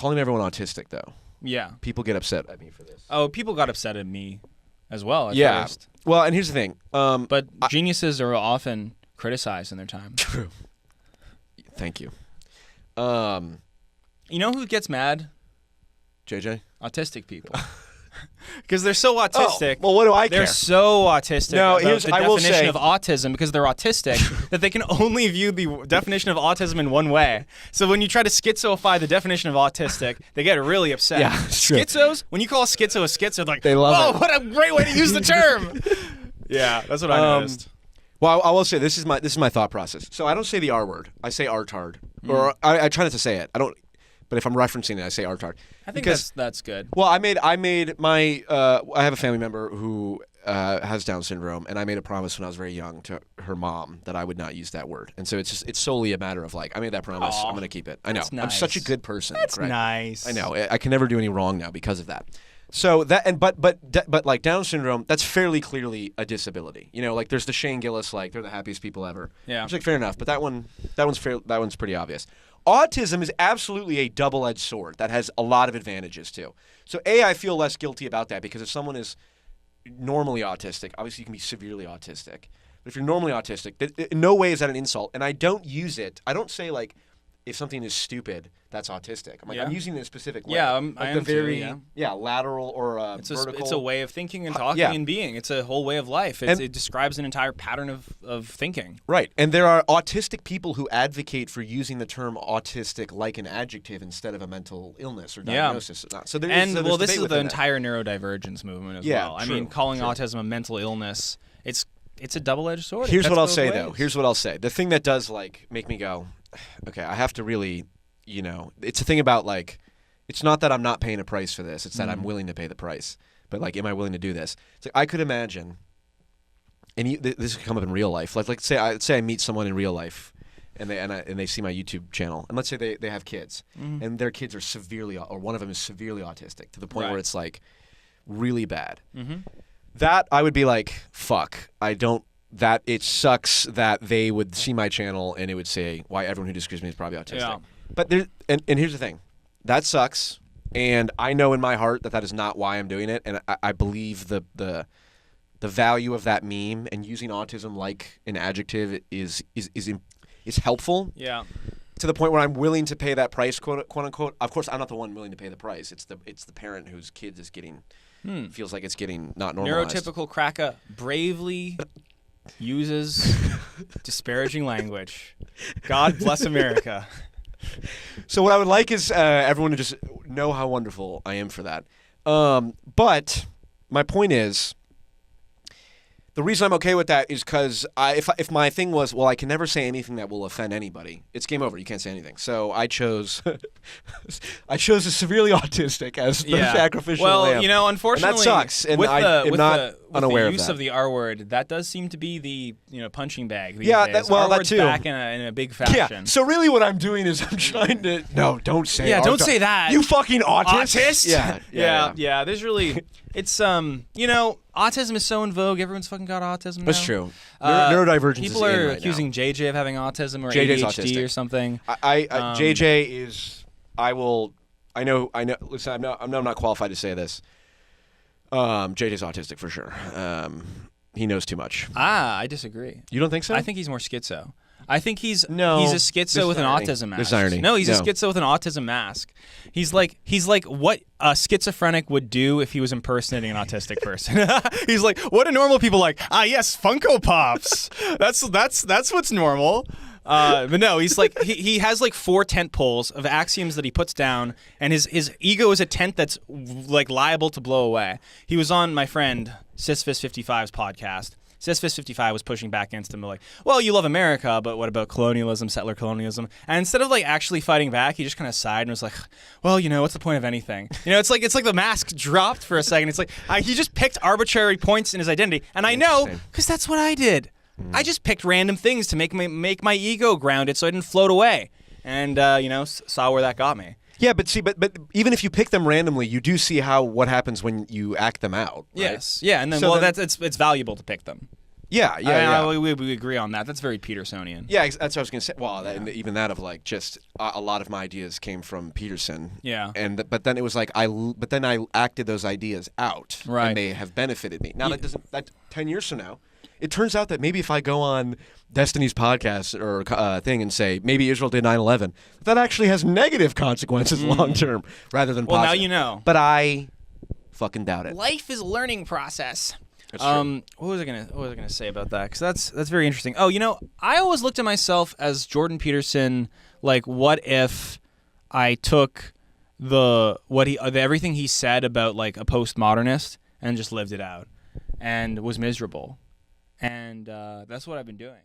calling everyone autistic, though. Yeah. People get upset at me for this. Oh, people got upset at me as well at Yeah. first. Well, and here's the thing. But geniuses are often criticized in their time. True. Thank you. You know who gets mad? JJ? Autistic people. Because they're so autistic. Oh, well, what do I care? They're so autistic No, about the I will definition say- of autism because they're autistic that they can only view the definition of autism in one way. So when you try to schizoify the definition of autistic, they get really upset. Yeah, it's true. Schizos, when you call a schizo, they're like, They love whoa, it. what a great way to use the term. Yeah, that's what I noticed. Well, I will say this is my thought process. So I don't say the R word. I say artard. Or I try not to say it. I don't. But if I'm referencing it, I say artard. I think that's good. Well, I made my I have a family member who has Down syndrome, and I made a promise when I was very young to her mom that I would not use that word. And so it's solely a matter of like, I made that promise. Aw, I'm going to keep it. I know. that's I'm such a nice. good person. That's right? nice. I know. I can never do any wrong now because of that. So that but like Down syndrome, that's fairly clearly a disability. You know, like there's the Shane Gillis, like they're the happiest people ever. Yeah. It's like fair enough, but that one's pretty obvious. Autism is absolutely a double-edged sword that has a lot of advantages too. So I feel less guilty about that because if someone is normally autistic, obviously you can be severely autistic. But if you're normally autistic, in no way is that an insult. And I don't use it. I don't say like, if something is stupid, that's autistic. I'm like, Yeah. I'm using it in a specific way. Yeah, like I am the very too, yeah. lateral or vertical. It's a way of thinking and talking yeah. and being. It's a whole way of life. It describes an entire pattern of thinking. Right. And there are autistic people who advocate for using the term autistic like an adjective instead of a mental illness or diagnosis. Yeah. So there And there's this debate is the within that. entire neurodivergence movement as Yeah, well. I true, mean, calling true. autism a mental illness, it's a double-edged sword. It Here's cuts what I'll both say ways. though. Here's what I'll say. The thing that does like make me go, okay, I have to really, you know, it's a thing about like, it's not that I'm not paying a price for this. It's that I'm willing to pay the price. But like, am I willing to do this? It's like I could imagine, and this could come up in real life. Like say I meet someone in real life, and they see my YouTube channel, and let's say they have kids, and their kids are severely, or one of them is severely autistic to the point where it's like really bad. That I would be like, fuck, I don't. That it sucks that they would see my channel and it would say why everyone who disagrees with me is probably autistic. Yeah. But there, and here's the thing, that sucks, and I know in my heart that is not why I'm doing it, and I believe the value of that meme and using autism like an adjective is helpful. Yeah. To the point where I'm willing to pay that price, quote unquote. Of course, I'm not the one willing to pay the price. It's the parent whose kid is getting feels like it's getting not normalized. Neurotypical cracker bravely uses disparaging language. God bless America. So what I would like is everyone to just know how wonderful I am for that. But my point is, the reason I'm okay with that is because if my thing was, well, I can never say anything that will offend anybody, it's game over. You can't say anything. So I chose a severely autistic as the sacrificial lamb. Well, you know, unfortunately, and that sucks. And with I am not unaware the of use that. of the R word, that does seem to be the punching bag. These Yeah, days. well, R that word's too. back in a big fashion. Yeah. So really, what I'm doing is I'm trying to don't say don't say that. You fucking autist. Autist? Yeah. Yeah. There's really, it's autism is so in vogue. Everyone's fucking got autism now. That's true. Neurodivergence People is in are right accusing now. JJ of having autism or JJ's ADHD autistic. or something. JJ is. I know. Listen, I'm not qualified to say this. JJ's autistic for sure. He knows too much. I disagree. You don't think so? I think he's more schizo. I think he's a There's schizo with an irony. autism mask. There's irony. No, he's a No. schizo with an autism mask. He's like what a schizophrenic would do if he was impersonating an autistic person. He's like, what do normal people like? Yes, Funko Pops. That's what's normal. But no, he's like he has like 4 tent poles of axioms that he puts down, and his ego is a tent that's like liable to blow away. He was on my friend Sisfist55's podcast. Sisfist55 was pushing back against him, like, well, you love America, but what about colonialism, settler colonialism? And instead of like actually fighting back, he just kind of sighed and was like, well, what's the point of anything? It's like the mask dropped for a second. It's like he just picked arbitrary points in his identity, and I know because that's what I did. I just picked random things to make my ego grounded so I didn't float away, and saw where that got me. Yeah, but even if you pick them randomly, you do see what happens when you act them out. Right? Yes, yeah, and then So it's valuable to pick them. Yeah, yeah. We agree on that. That's very Petersonian. Yeah, that's what I was gonna say. Well, and even that of like just a lot of my ideas came from Peterson. Yeah. But then it was like but then I acted those ideas out, Right. and they have benefited me. Now that 10 years from now, it turns out that maybe if I go on Destiny's podcast or thing and say maybe Israel did 9/11, that actually has negative consequences long term rather than Well, positive. now you know. But I fucking doubt it. Life is a learning process. That's true. What was I gonna say about that? Because that's very interesting. Oh, I always looked at myself as Jordan Peterson. Like, what if I took everything he said about like a postmodernist and just lived it out, and was miserable, and that's what I've been doing.